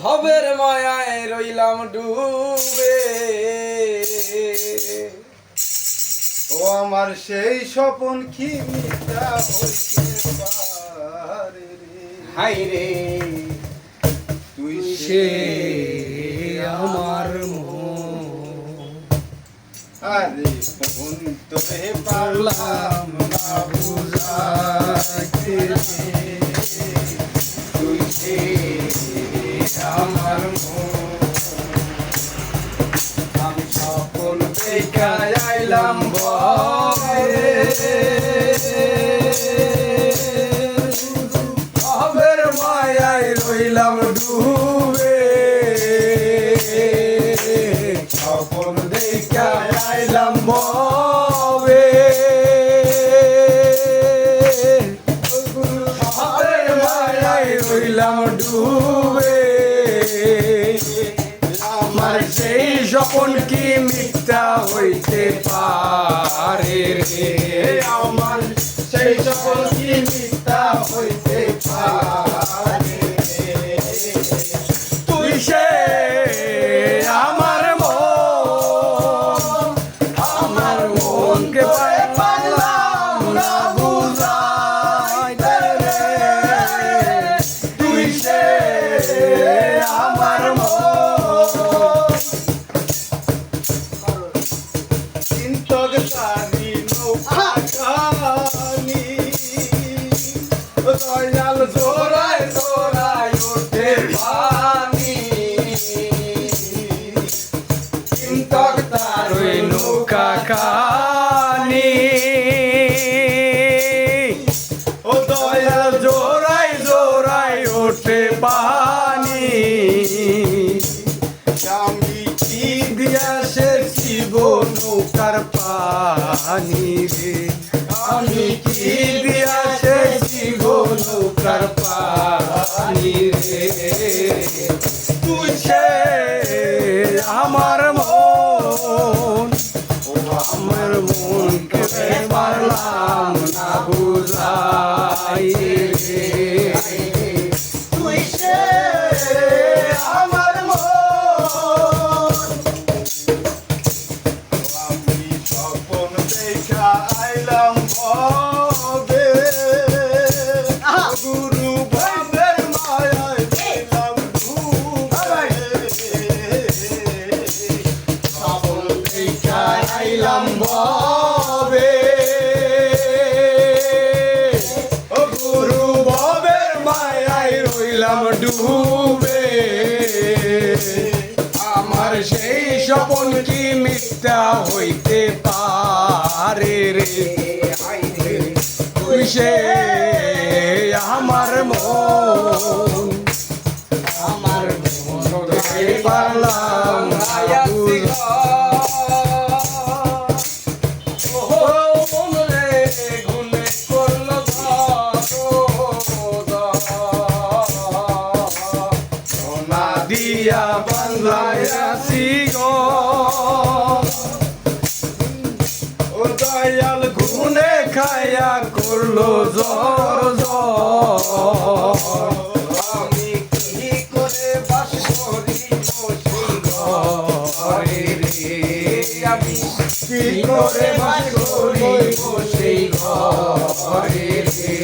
ভবের মায়ায় রইলাম ডুবে। ও আমার সেই স্বপন কি মিথ্যা হইতে পারে রে। হাই রে তুই সে আমার মন, আরে ফোন তোরে পারলাম না বুঝাইতে রে। তুই সে আমার মন। আমি স্বপন দেখা আইলাম ভবে, ভবের মায়ায় রইলাম ডুবে। স্বপন দেখা আইলাম ভবে, ভবের মায়ায় রইলাম ডুবে। আমার সেই স্বপন কি মিথ্যা হইতে পারে রে। আমার সেই স্বপন কি মিথ্যা হইতে পারে রে। তুই সে আমার মন, আমার মনকে পারলাম না বুঝাইতে রে। তুই সে আমার মন। চিন্তক তারি নৌকা খানি দয়াল জোড়ায় জোড়ায় ওঠে পানি, চিন্তক তার ওই নৌকা খানি। ও দয়াল জোড়ায় জোড়ায় ওঠে পানি। আমি কি দিয়া শেষিব নৌকার পানি রে। আমি কি দিয়া শেষিব নৌকার পানি রে। তুই সে আমার মন, আমার মনকে পারলাম না বুঝাই রে। তুই সে আমার মন। আমি স্বপন দেখা আইলাম ভবে গুরু ভাবের মায়ায় ছিলাম ডুবে। স্বপন দেখা আইলাম ভবে, ও গুরু ভবের মায়ায় রইলাম ডুবে। আমার সেই স্বপন কি মিথ্যা হইতে পারে রে। তুই সে আমার মন, আমার মনকে পারলাম না দিয়া বাংলায়াসি গো। ও দয়াল গুনে খায়া করলো জ্বর জ্বর। আমি কি করে বাস করি বসি ঘরে রে, আমি কি কি করে বাস করি সেই ঘরে রে।